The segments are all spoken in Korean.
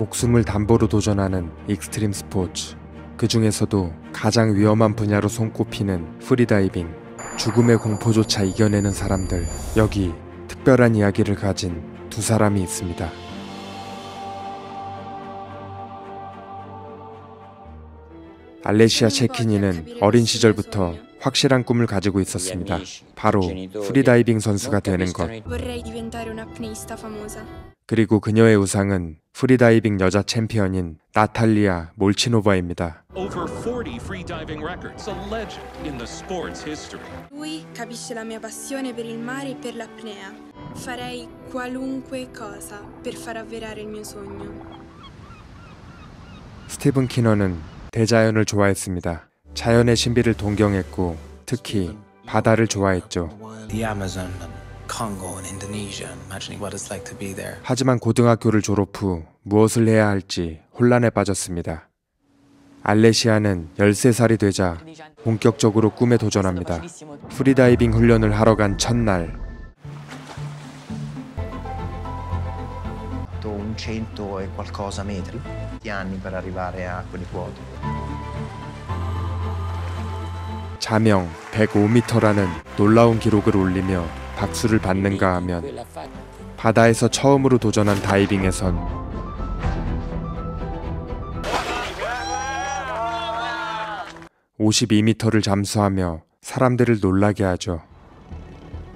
목숨을 담보로 도전하는 익스트림 스포츠. 그 중에서도 가장 위험한 분야로 손꼽히는 프리다이빙. 죽음의 공포조차 이겨내는 사람들. 여기 특별한 이야기를 가진 두 사람이 있습니다. 알레시아 체키니는 어린 시절부터 확실한 꿈을 가지고 있었습니다. 바로 프리다이빙 선수가 되는 것. 그리고 그녀의 우상은 프리다이빙 여자 챔피언인 나탈리아 몰치노바입니다. Lui capisce la mia passione per il mare e per l'apnea. Farei qualunque cosa per far avverare il mio sogno. 스티븐 키너는 대자연을 좋아했습니다. 자연의 신비를 동경했고 특히 바다를 좋아했죠. 하지만 고등학교를 졸업 후 무엇을 해야 할지 혼란에 빠졌습니다. 알레시아는 13살이 되자 본격적으로 꿈에 도전합니다. 프리다이빙 훈련을 하러 간 첫날, 100 e qualcosa metri, anni per arrivare a quelle quote. 자명 105m라는 놀라운 기록을 올리며 박수를 받는가 하면 바다에서 처음으로 도전한 다이빙에선 52m를 잠수하며 사람들을 놀라게 하죠.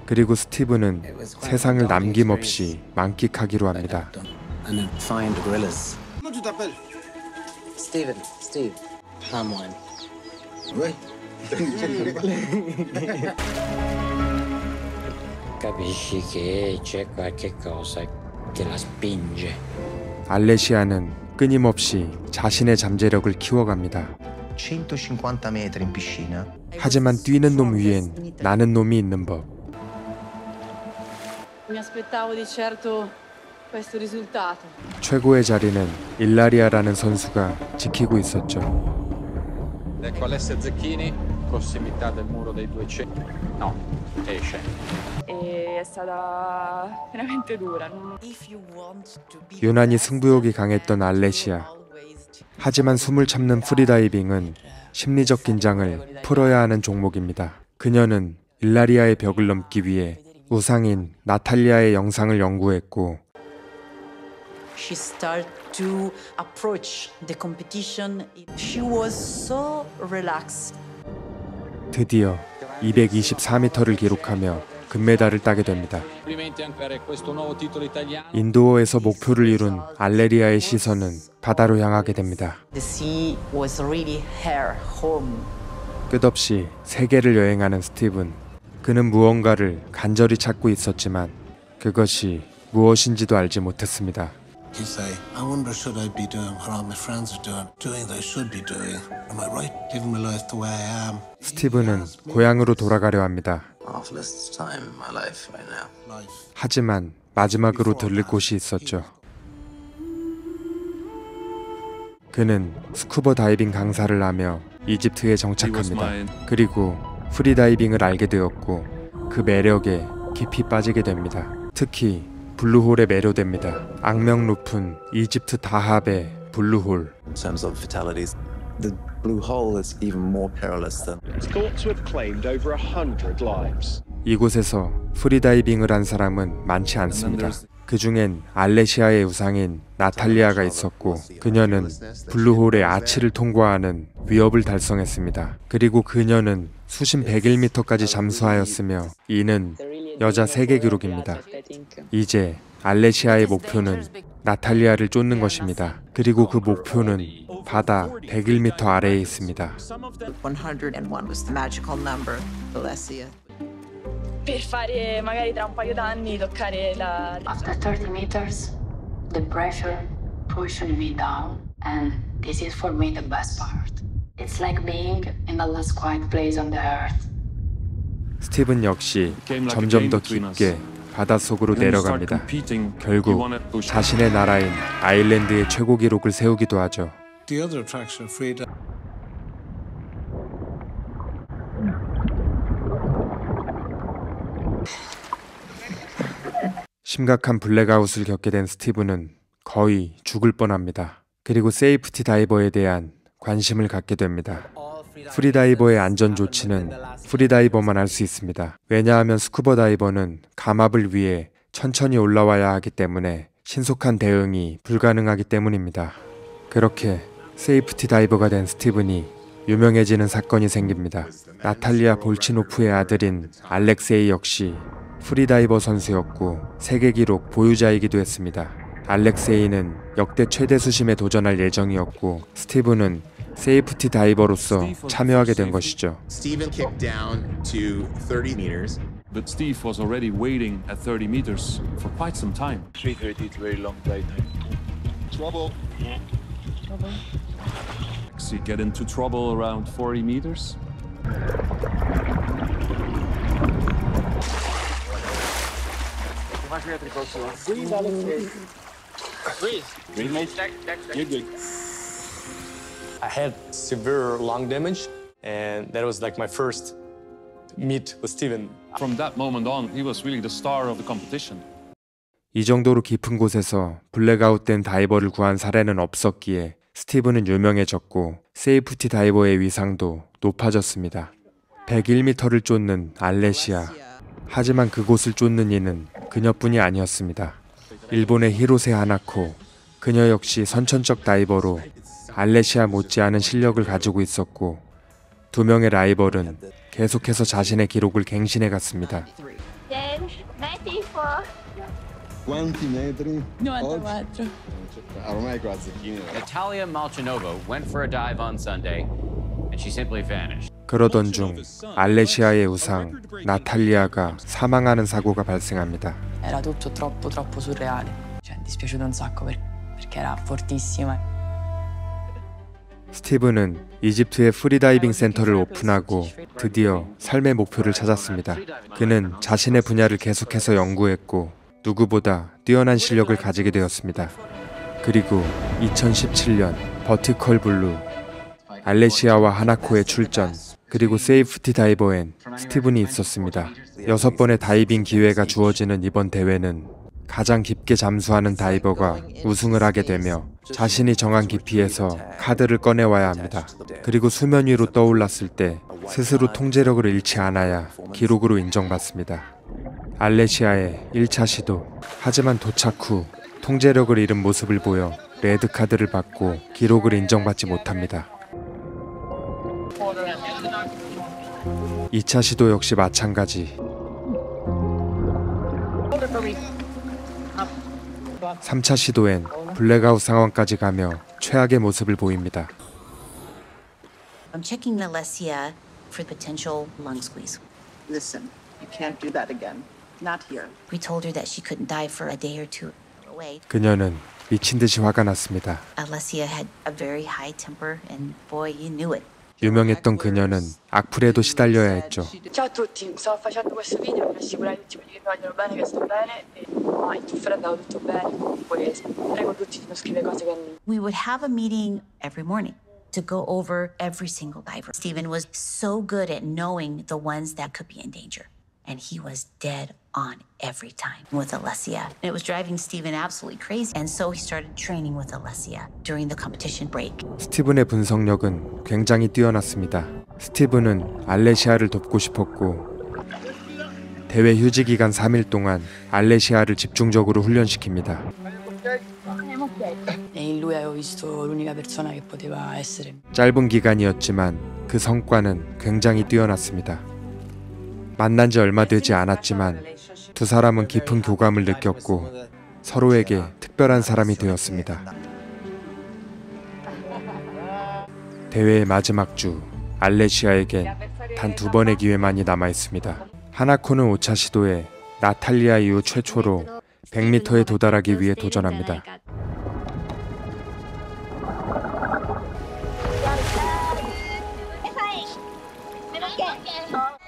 그리고 스티븐은 세상을 남김없이 만끽하기로 합니다. 알레시아는 끊임없이 자신의 잠재력을 키워갑니다. 150 metri in piscina. 하지만 뛰는 놈 위엔 나는 놈이 있는 법. Mi aspettavo di certo questo risultato. 최고의 자리는 일라리아라는 선수가 지키고 있었죠. Ecco Alessia Zecchini, prossimità del muro dei 200. No, esce. È stata veramente dura. 유난히 승부욕이 강했던 알레시아. 하지만 숨을 참는 프리다이빙은 심리적 긴장을 풀어야 하는 종목입니다. 그녀는 일라리아의 벽을 넘기 위해 우상인 나탈리아의 영상을 연구했고 She started to approach the competition. She was so relaxed. 드디어 224m를 기록하며 금메달을 따게 됩니다. 인도어에서 목표를 이룬 알레리아의 시선은 바다로 향하게 됩니다. The sea was really her home. 끝없이 세계를 여행하는 스티븐. 그는 무언가를 간절히 찾고 있었지만 그것이 무엇인지도 알지 못했습니다. You say, I wonder should I be doing what all my friends are doing that I should be doing. Am I right? Living my life the way I am. 스티븐은 고향으로 돌아가려 합니다. Awfulest time in my life right now. 하지만 마지막으로 들릴 곳이 있었죠. 그는 스쿠버 다이빙 강사를 하며 이집트에 정착합니다. 그리고 프리다이빙을 알게 되었고 그 매력에 깊이 빠지게 됩니다. 특히 블루홀에 매료됩니다. 악명 높은 이집트 다합의 블루홀. In terms of fatalities, the blue hole is even more perilous than. It's thought to have claimed over 100 lives. 이곳에서 프리다이빙을 한 사람은 많지 않습니다. 그 중엔 알레시아의 우상인 나탈리아가 있었고 그녀는 블루홀의 아치를 통과하는 위협을 달성했습니다. 그리고 그녀는 수심 101m까지 잠수하였으며 이는 여자 세계 기록입니다. 이제 알레시아의 목표는 나탈리아를 쫓는 것입니다. 그리고 그 목표는 바다 101m 아래에 있습니다. 101 was the magical number, Alessia. Per fare magari tra un paio d'anni toccare la. After 30 meters, the pressure pushed me down, and this is for me the best part. It's like being in the last quiet place on the earth. 스티븐 역시 점점 더 깊게 바닷속으로 내려갑니다. 결국 자신의 나라인 아일랜드의 최고 기록을 세우기도 하죠. The other attraction of freedom. 심각한 블랙아웃을 겪게 된 스티븐은 거의 죽을 뻔합니다. 그리고 세이프티 다이버에 대한 관심을 갖게 됩니다. 프리다이버의 안전 조치는 프리다이버만 할 수 있습니다. 왜냐하면 스쿠버 다이버는 감압을 위해 천천히 올라와야 하기 때문에 신속한 대응이 불가능하기 때문입니다. 그렇게 세이프티 다이버가 된 스티븐이 유명해지는 사건이 생깁니다. 나탈리아 볼치노프의 아들인 알렉세이 역시 프리다이버 선수였고 세계 기록 보유자이기도 했습니다. 알렉세이는 역대 최대 수심에 도전할 예정이었고 스티븐은 세이프티 다이버로서 참여하게 된 것이죠. Steven kicked down to 30 meters. But Steve was already waiting at 30 meters for quite some time. 330 is very long flight. Trouble. Trouble. So you get into trouble around 40 meters. Breathe, Alex. Breathe. Breathe, mate. You're good. I had severe lung damage, and that was like my first meet with Steven. From that moment on, he was really the star of the competition. 이 정도로 깊은 곳에서 블랙아웃된 다이버를 구한 사례는 없었기에 스티븐은 유명해졌고 세이프티 다이버의 위상도 높아졌습니다. 101m를 쫓는 알레시아. 하지만 그곳을 쫓는 이는 그녀뿐이 아니었습니다. 일본의 히로세 하나코. 그녀 역시 선천적 다이버로 알레시아 못지않은 실력을 가지고 있었고 두 명의 라이벌은 계속해서 자신의 기록을 갱신해 갔습니다. Quanti metri? 94. Ormai qua Zecchini. Natalia Malchanova went for a dive on Sunday and she simply vanished. 그러던 중 알레시아의 우상 나탈리아가 사망하는 사고가 발생합니다. Era tutto troppo surreale. Cioè, è dispiaciuto un sacco perché era fortissima. 스티븐은 이집트의 프리다이빙 센터를 오픈하고 드디어 삶의 목표를 찾았습니다. 그는 자신의 분야를 계속해서 연구했고 누구보다 뛰어난 실력을 가지게 되었습니다. 그리고 2017년 버티컬 블루, 알레시아와 하나코의 출전, 그리고 세이프티 다이버엔 스티븐이 있었습니다. 6번의 다이빙 기회가 주어지는 이번 대회는 가장 깊게 잠수하는 다이버가 우승을 하게 되며 자신이 정한 깊이에서 카드를 꺼내와야 합니다. 그리고 수면 위로 떠올랐을 때 스스로 통제력을 잃지 않아야 기록으로 인정받습니다. 알레시아의 1차 시도. 하지만 도착 후 통제력을 잃은 모습을 보여 레드카드를 받고 기록을 인정받지 못합니다. 2차 시도 역시 마찬가지. 3차 시도엔 블랙아웃 상황까지 가며 최악의 모습을 보입니다. I'm checking Alessia for potential lung squeeze. Listen, you can't do that again. Not here. We told her that she couldn't dive for a day or two away. 그녀는 미친 듯이 화가 났습니다. Alessia had a very high temper and boy, you knew it. 유명했던 그녀는 악플에도 시달려야 했죠. Ciao a tutti, stavo facendo questo video per assicurare tutti quelli che vogliono bene che sto bene e in tutto andava tutto bene. Poi prego tutti di non scrivere cose che non... We would have a meeting every morning to go over every single diver. Steven was so good at knowing the ones that could be in danger. And he was dead on every time with Alessia. It was driving Steven absolutely crazy. And so he started training with Alessia during the competition break. 스티븐의 분석력은 굉장히 뛰어났습니다. 스티븐은 알레시아를 돕고 싶었고 대회 휴지 기간 3일 동안 알레시아를 집중적으로 훈련시킵니다. E in lui avevo visto l'unica persona che poteva essere. 짧은 기간이었지만 그 성과는 굉장히 뛰어났습니다. 만난 지 얼마 되지 않았지만 두 사람은 깊은 교감을 느꼈고 서로에게 특별한 사람이 되었습니다. 대회의 마지막 주, 알레시아에겐 단 2번의 기회만이 남아 있습니다. 하나코는 5차 시도에 나탈리아 이후 최초로 100m에 도달하기 위해 도전합니다.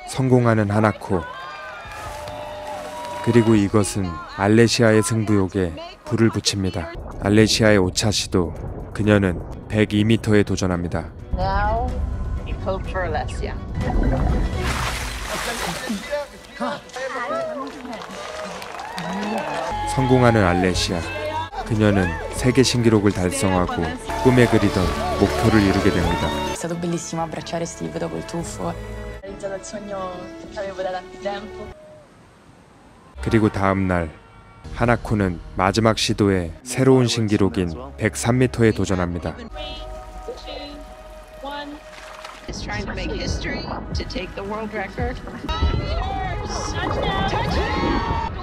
성공하는 하나코. 그리고 이것은 알레시아의 승부욕에 불을 붙입니다. 알레시아의 5차 시도. 그녀는 102m에 도전합니다. Now, you hope for Alessia. 성공하는 알레시아. 그녀는 세계 신기록을 달성하고 꿈에 그리던 목표를 이루게 됩니다. È stato bellissimo abbracciare Steve dopo il tuffo. Ho realizzato il sogno che avevo da tanto tempo. 그리고 다음 날 하나코는 마지막 시도에 새로운 신기록인 103m에 도전합니다. Is trying to make history to take the world record. Touchdown!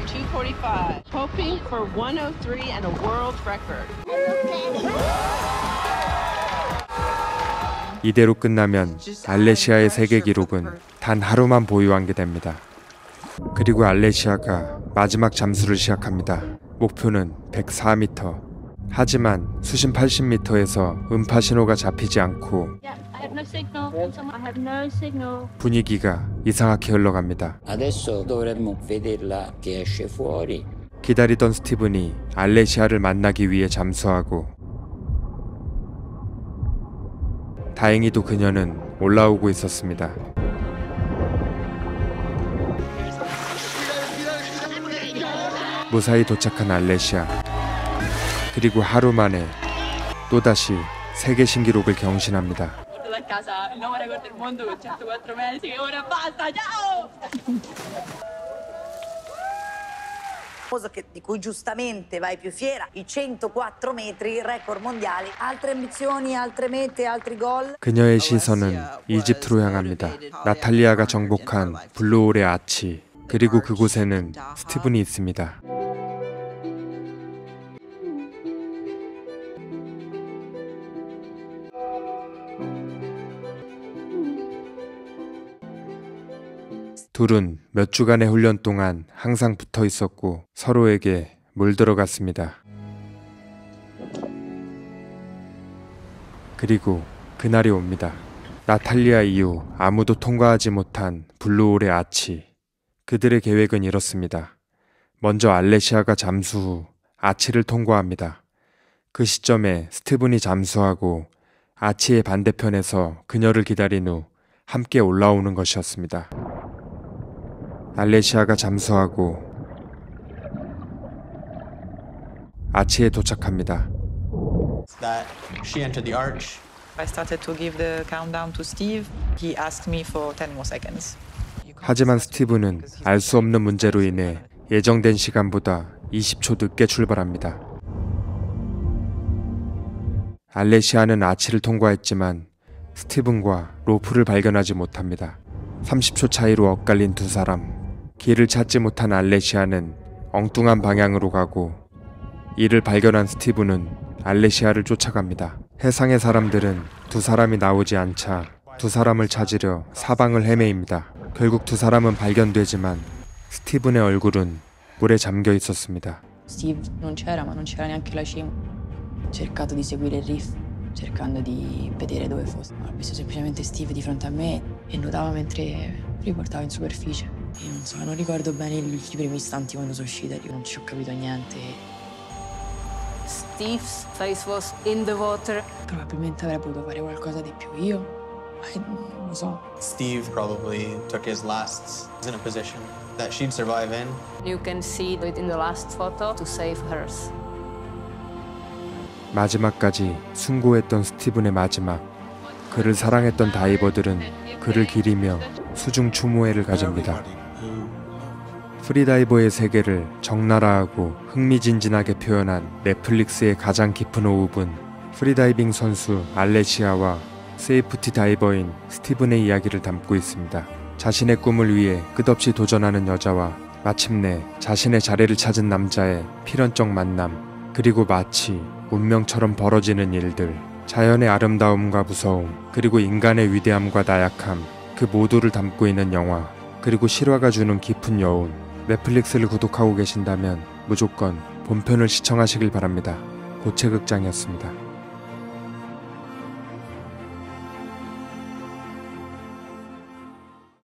245. Hoping for 103 and a world record. 이대로 끝나면 알레시아의 세계 기록은 단 하루만 보유한 게 됩니다. 그리고 알레시아가 마지막 잠수를 시작합니다. 목표는 104m. 하지만 수심 80m에서 음파 신호가 잡히지 않고 분위기가 이상하게 흘러갑니다. 기다리던 스티븐이 알레시아를 만나기 위해 잠수하고 다행히도 그녀는 올라오고 있었습니다. 무사히 도착한 알레시아. 그리고 하루 만에 또다시 세계 신기록을 경신합니다. di cui giustamente vai più fiera, i 104 metri, record mondiali, altre ambizioni, altre mete, altri gol. 그녀의 시선은 이집트로 향합니다. 나탈리아가 정복한 블루홀의 아치, 그리고 그곳에는 스티븐이 있습니다. 둘은 몇 주간의 훈련 동안 항상 붙어 있었고 서로에게 물들어갔습니다. 그리고 그날이 옵니다. 나탈리아 이후 아무도 통과하지 못한 블루홀의 아치. 그들의 계획은 이렇습니다. 먼저 알레시아가 잠수 후 아치를 통과합니다. 그 시점에 스티븐이 잠수하고 아치의 반대편에서 그녀를 기다린 후 함께 올라오는 것이었습니다. 알레시아가 잠수하고 아치에 도착합니다. She entered the arch. I started to give the countdown to Steve. He asked me for 10 more seconds. 하지만 스티븐은 알 수 없는 문제로 인해 예정된 시간보다 20초 늦게 출발합니다. 알레시아는 아치를 통과했지만 스티븐과 로프를 발견하지 못합니다. 30초 차이로 엇갈린 두 사람. 길을 찾지 못한 알레시아는 엉뚱한 방향으로 가고 이를 발견한 스티븐은 알레시아를 쫓아갑니다. 해상의 사람들은 두 사람이 나오지 않자 두 사람을 찾으려 사방을 헤매입니다. 결국 두 사람은 발견되지만 스티븐의 얼굴은 물에 잠겨 있었습니다. Steve non c'era, ma non c'era neanche la cima. Ho cercato di seguire il reef, cercando di vedere dove fosse. Ho visto semplicemente Steve di fronte a me e nuotava mentre riportava in superficie. Io non so, non ricordo bene i primi istanti quando sono uscita, io non ci ho capito niente. Steve's face was in the water. Probabilmente avrei potuto fare qualcosa di più io, ma non lo so. Steve probably took his last in a position that she'd survive in. You can see it in the last photo to save hers. 마지막까지 숭고했던 스티븐의 마지막. 그를 사랑했던 다이버들은 그를 기리며 수중 추모회를 가집니다. 프리다이버의 세계를 적나라하고 흥미진진하게 표현한 넷플릭스의 가장 깊은 호흡은 프리다이빙 선수 알레시아와 세이프티 다이버인 스티븐의 이야기를 담고 있습니다. 자신의 꿈을 위해 끝없이 도전하는 여자와 마침내 자신의 자리를 찾은 남자의 필연적 만남, 그리고 마치 운명처럼 벌어지는 일들, 자연의 아름다움과 무서움, 그리고 인간의 위대함과 나약함, 그 모두를 담고 있는 영화, 그리고 실화가 주는 깊은 여운. 넷플릭스를 구독하고 계신다면 무조건 본편을 시청하시길 바랍니다. 고채극장이었습니다.